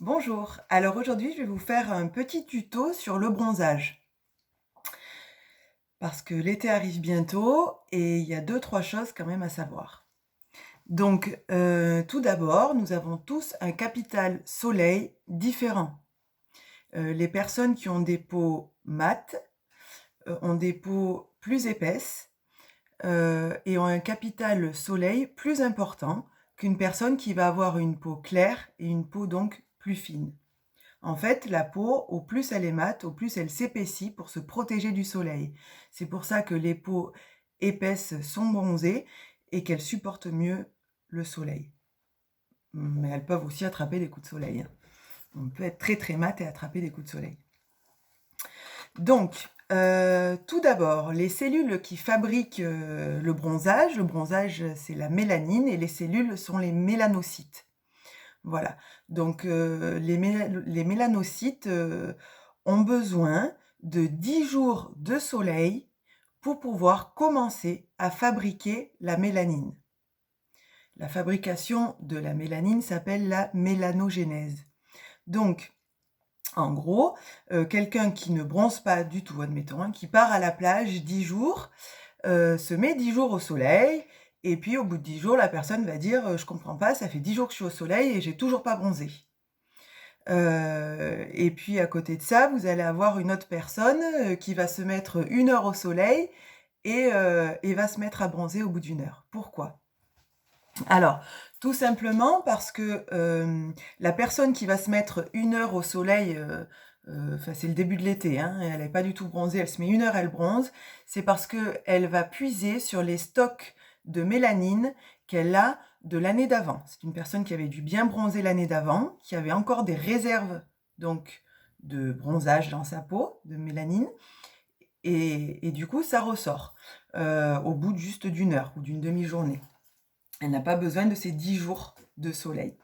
Bonjour, alors aujourd'hui je vais vous faire un petit tuto sur le bronzage. Parce que l'été arrive bientôt et il y a deux trois choses quand même à savoir. Donc, tout d'abord, nous avons tous un capital soleil différent. Les personnes qui ont des peaux mates, ont des peaux plus épaisses, et ont un capital soleil plus important qu'une personne qui va avoir une peau claire et une peau donc plus fine. En fait, la peau, au plus elle est mate, au plus elle s'épaissit pour se protéger du soleil. C'est pour ça que les peaux épaisses sont bronzées et qu'elles supportent mieux le soleil. Mais elles peuvent aussi attraper des coups de soleil, hein. On peut être très très mat et attraper des coups de soleil. Donc, tout d'abord, les cellules qui fabriquent le bronzage, c'est la mélanine et les cellules sont les mélanocytes. Voilà, donc les mélanocytes, ont besoin de 10 jours de soleil pour pouvoir commencer à fabriquer la mélanine. La fabrication de la mélanine s'appelle la mélanogénèse. Donc, en gros, quelqu'un qui ne bronze pas du tout, admettons, hein, qui part à la plage 10 jours, se met 10 jours au soleil et puis au bout de 10 jours, la personne va dire: «Je comprends pas, ça fait 10 jours que je suis au soleil et j'ai toujours pas bronzé». Et puis à côté de ça, vous allez avoir une autre personne, qui va se mettre 1 heure au soleil et va se mettre à bronzer au bout d'1 heure. Pourquoi? Alors, tout simplement parce que, la personne qui va se mettre 1 heure au soleil, enfin c'est le début de l'été, hein, et elle est pas du tout bronzée, elle se met 1 heure, elle bronze, c'est parce qu'elle va puiser sur les stocks de mélanine qu'elle a de l'année d'avant. C'est une personne qui avait dû bien bronzer l'année d'avant, qui avait encore des réserves donc de bronzage dans sa peau, de mélanine et du coup ça ressort, au bout de juste d'1 heure ou d'une demi-journée. Elle n'a pas besoin de ces 10 jours de soleil.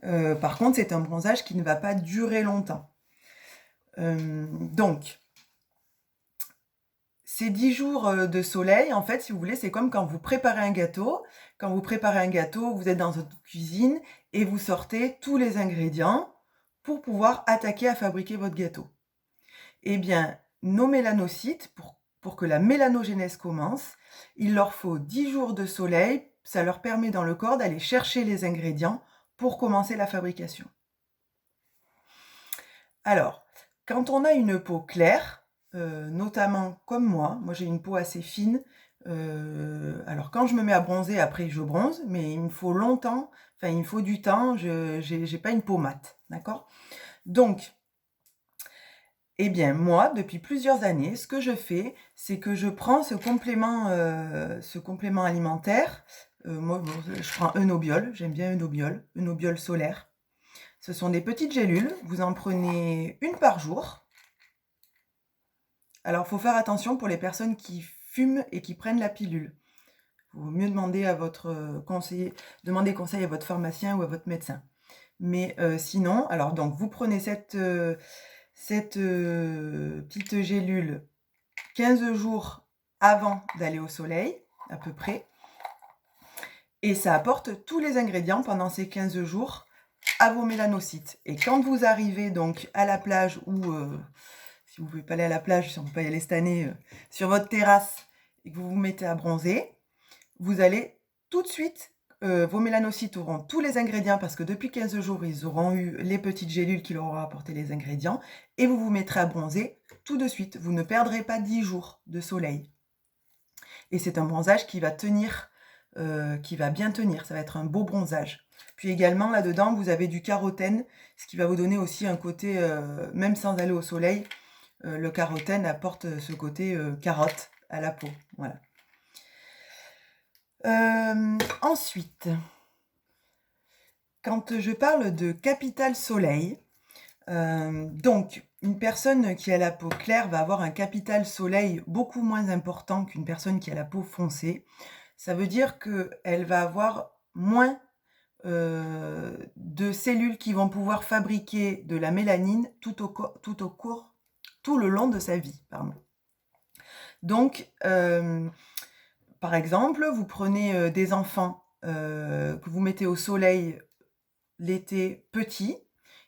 Par contre, c'est un bronzage qui ne va pas durer longtemps. Donc ces 10 jours, de soleil, en fait, si vous voulez, c'est comme quand vous préparez un gâteau. Quand vous préparez un gâteau, vous êtes dans votre cuisine et vous sortez tous les ingrédients pour pouvoir attaquer à fabriquer votre gâteau. Eh bien, nos mélanocytes, pour que la mélanogénèse commence, il leur faut 10 jours de soleil. Ça leur permet dans le corps d'aller chercher les ingrédients pour commencer la fabrication. Alors, quand on a une peau claire, notamment comme moi j'ai une peau assez fine, alors quand je me mets à bronzer, après je bronze, mais il me faut longtemps, enfin il me faut du temps, j'ai pas une peau mate, d'accord? Donc, eh bien moi, depuis plusieurs années, ce que je fais, c'est que je prends ce complément alimentaire, moi bon, je prends Eunobiol, j'aime bien Eunobiol, Eunobiol solaire. Ce sont des petites gélules, vous en prenez 1 par jour. Alors, il faut faire attention pour les personnes qui fument et qui prennent la pilule. Il vaut mieux demander à votre conseiller demander conseil à votre pharmacien ou à votre médecin. Mais, sinon, alors donc vous prenez cette petite gélule 15 jours avant d'aller au soleil, à peu près, et ça apporte tous les ingrédients pendant ces 15 jours à vos mélanocytes. Et quand vous arrivez donc à la plage ou, si vous pouvez pas aller à la plage, si on peut pas y aller cette année, sur votre terrasse et que vous vous mettez à bronzer, vous allez tout de suite, vos mélanocytes auront tous les ingrédients parce que depuis 15 jours, ils auront eu les petites gélules qui leur auront apporté les ingrédients et vous vous mettrez à bronzer tout de suite. Vous ne perdrez pas 10 jours de soleil et c'est un bronzage qui va tenir, qui va bien tenir. Ça va être un beau bronzage. Puis également, là-dedans, vous avez du carotène, ce qui va vous donner aussi un côté, même sans aller au soleil, le carotène apporte ce côté, carotte à la peau, voilà. Ensuite, quand je parle de capital soleil, donc une personne qui a la peau claire va avoir un capital soleil beaucoup moins important qu'une personne qui a la peau foncée. Ça veut dire qu'elle va avoir moins, de cellules qui vont pouvoir fabriquer de la mélanine tout le long de sa vie, pardon. Donc, par exemple, vous prenez, des enfants, que vous mettez au soleil l'été petits,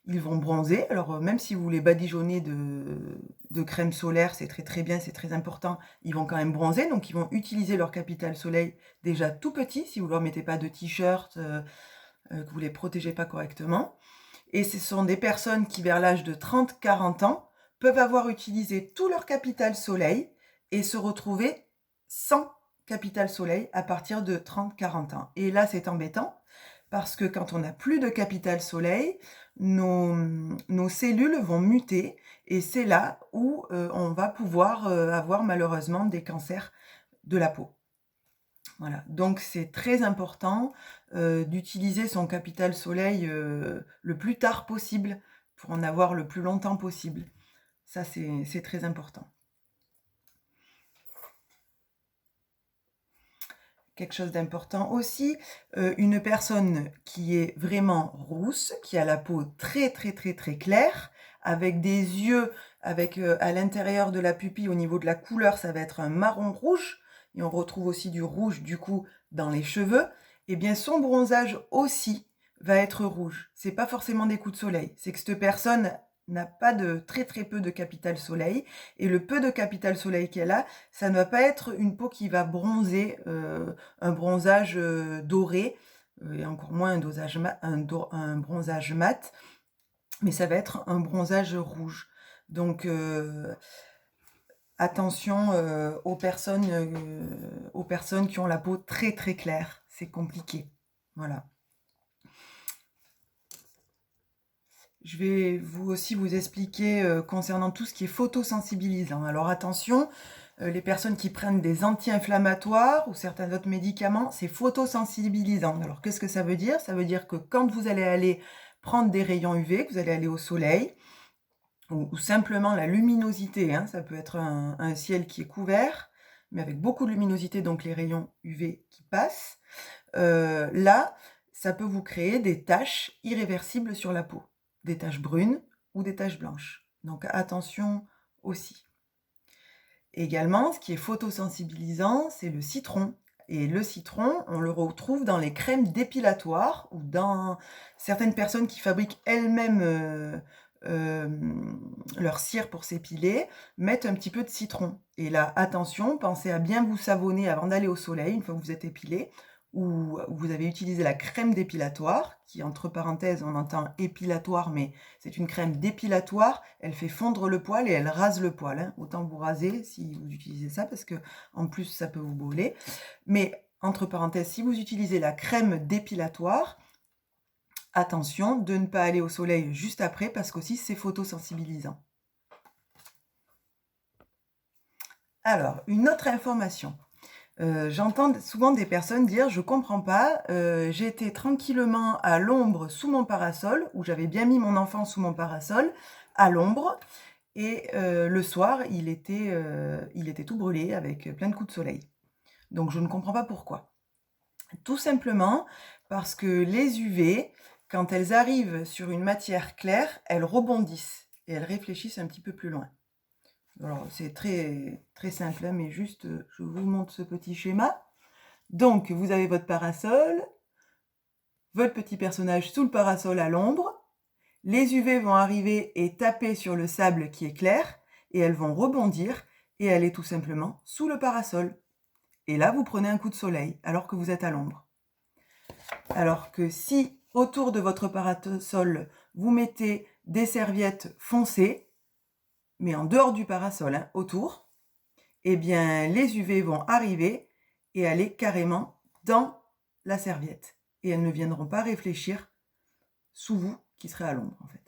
ils vont bronzer. Alors, même si vous les badigeonnez de crème solaire, c'est très, très bien, c'est très important, ils vont quand même bronzer. Donc ils vont utiliser leur capital soleil déjà tout petit, si vous ne leur mettez pas de t-shirt, que vous les protégez pas correctement. Et ce sont des personnes qui, vers l'âge de 30-40 ans, peuvent avoir utilisé tout leur capital soleil et se retrouver sans capital soleil à partir de 30-40 ans. Et là, c'est embêtant parce que quand on n'a plus de capital soleil, nos cellules vont muter et c'est là où on va pouvoir avoir malheureusement des cancers de la peau. Voilà, donc c'est très important d'utiliser son capital soleil le plus tard possible pour en avoir le plus longtemps possible. Ça, c'est très important. Quelque chose d'important aussi, une personne qui est vraiment rousse, qui a la peau très, très, très, très claire, avec des yeux, avec à l'intérieur de la pupille, au niveau de la couleur, ça va être un marron rouge, et on retrouve aussi du rouge, du coup, dans les cheveux, et bien son bronzage aussi va être rouge. C'est pas forcément des coups de soleil, c'est que cette personne n'a pas de très très peu de capital soleil, et le peu de capital soleil qu'elle a, ça ne va pas être une peau qui va bronzer, un bronzage doré, et encore moins un bronzage mat, mais ça va être un bronzage rouge. Donc attention aux personnes qui ont la peau très très claire, c'est compliqué. Voilà. Je vais aussi vous expliquer concernant tout ce qui est photosensibilisant. Alors attention, les personnes qui prennent des anti-inflammatoires ou certains autres médicaments, c'est photosensibilisant. Alors qu'est-ce que ça veut dire? Ça veut dire que quand vous allez aller prendre des rayons UV, que vous allez aller au soleil, ou simplement la luminosité, hein, ça peut être un ciel qui est couvert, mais avec beaucoup de luminosité, donc les rayons UV qui passent, là, ça peut vous créer des taches irréversibles sur la peau. Des taches brunes ou des taches blanches. Donc attention aussi. Également, ce qui est photosensibilisant, c'est le citron. Et le citron, on le retrouve dans les crèmes dépilatoires ou dans certaines personnes qui fabriquent elles-mêmes leur cire pour s'épiler, mettent un petit peu de citron. Et là, attention, pensez à bien vous savonner avant d'aller au soleil, une fois que vous êtes épilé, ou vous avez utilisé la crème dépilatoire, qui entre parenthèses, on entend épilatoire, mais c'est une crème dépilatoire, elle fait fondre le poil et elle rase le poil. Hein. Autant vous raser si vous utilisez ça, parce que en plus, ça peut vous brûler. Mais entre parenthèses, si vous utilisez la crème dépilatoire, attention de ne pas aller au soleil juste après, parce qu'aussi c'est photosensibilisant. Alors, une autre information. J'entends souvent des personnes dire: je comprends pas, j'étais tranquillement à l'ombre sous mon parasol, où j'avais bien mis mon enfant sous mon parasol, à l'ombre, et le soir, il était tout brûlé avec plein de coups de soleil. Donc je ne comprends pas pourquoi. Tout simplement parce que les UV, quand elles arrivent sur une matière claire, elles rebondissent et elles réfléchissent un petit peu plus loin. Alors, c'est très, très simple, hein, mais juste, je vous montre ce petit schéma. Donc, vous avez votre parasol, votre petit personnage sous le parasol à l'ombre. Les UV vont arriver et taper sur le sable qui est clair, et elles vont rebondir et aller tout simplement sous le parasol. Et là, vous prenez un coup de soleil, alors que vous êtes à l'ombre. Alors que si, autour de votre parasol, vous mettez des serviettes foncées, mais en dehors du parasol, hein, autour, eh bien, les UV vont arriver et aller carrément dans la serviette. Et elles ne viendront pas réfléchir sous vous, qui serez à l'ombre, en fait.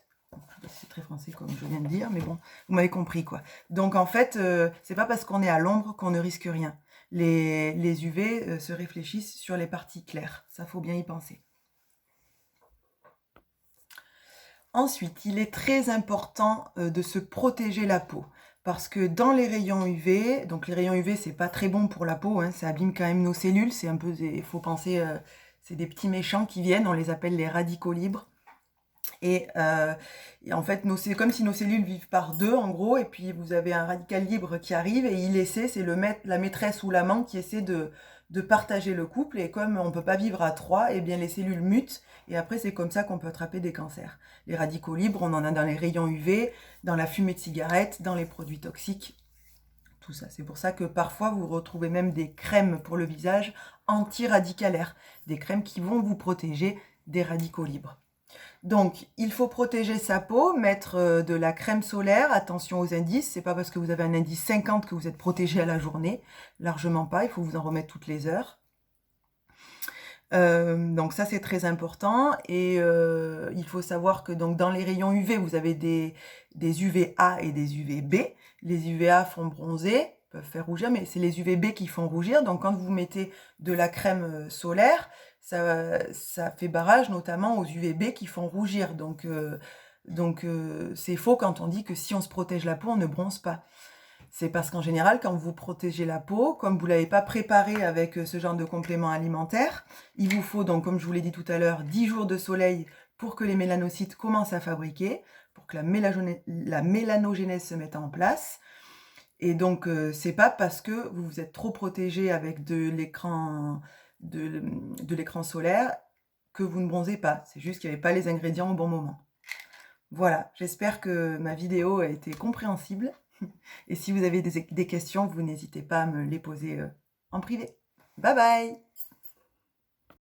C'est très français, comme je viens de dire, mais bon, vous m'avez compris, quoi. Donc, en fait, c'est pas parce qu'on est à l'ombre qu'on ne risque rien. Les UV se réfléchissent sur les parties claires. Ça, faut bien y penser. Ensuite, il est très important de se protéger la peau. Parce que dans les rayons UV, donc les rayons UV, c'est pas très bon pour la peau, hein, ça abîme quand même nos cellules. C'est un peu, il faut penser, c'est des petits méchants qui viennent, on les appelle les radicaux libres. Et en fait, c'est comme si nos cellules vivent par deux, en gros, et puis vous avez un radical libre qui arrive, et il essaie, c'est la maîtresse ou l'amant qui essaie de de partager le couple et comme on ne peut pas vivre à 3, eh bien les cellules mutent et après c'est comme ça qu'on peut attraper des cancers. Les radicaux libres, on en a dans les rayons UV, dans la fumée de cigarette, dans les produits toxiques, tout ça. C'est pour ça que parfois vous retrouvez même des crèmes pour le visage anti-radicalaires, des crèmes qui vont vous protéger des radicaux libres. Donc, il faut protéger sa peau, mettre de la crème solaire, attention aux indices, c'est pas parce que vous avez un indice 50 que vous êtes protégé à la journée, largement pas, il faut vous en remettre toutes les heures. Donc ça c'est très important et il faut savoir que donc dans les rayons UV vous avez des UVA et des UVB. Les UVA font bronzer, peuvent faire rougir, mais c'est les UVB qui font rougir. Donc quand vous mettez de la crème solaire, ça fait barrage notamment aux UVB qui font rougir. Donc c'est faux quand on dit que si on se protège la peau, on ne bronze pas. C'est parce qu'en général, quand vous protégez la peau, comme vous ne l'avez pas préparé avec ce genre de complément alimentaire, il vous faut donc, comme je vous l'ai dit tout à l'heure, 10 jours de soleil pour que les mélanocytes commencent à fabriquer, pour que la mélanogénèse se mette en place. Et donc, c'est pas parce que vous vous êtes trop protégé avec de l'écran solaire que vous ne bronzez pas. C'est juste qu'il n'y avait pas les ingrédients au bon moment. Voilà, j'espère que ma vidéo a été compréhensible. Et si vous avez des questions, vous n'hésitez pas à me les poser en privé. Bye bye!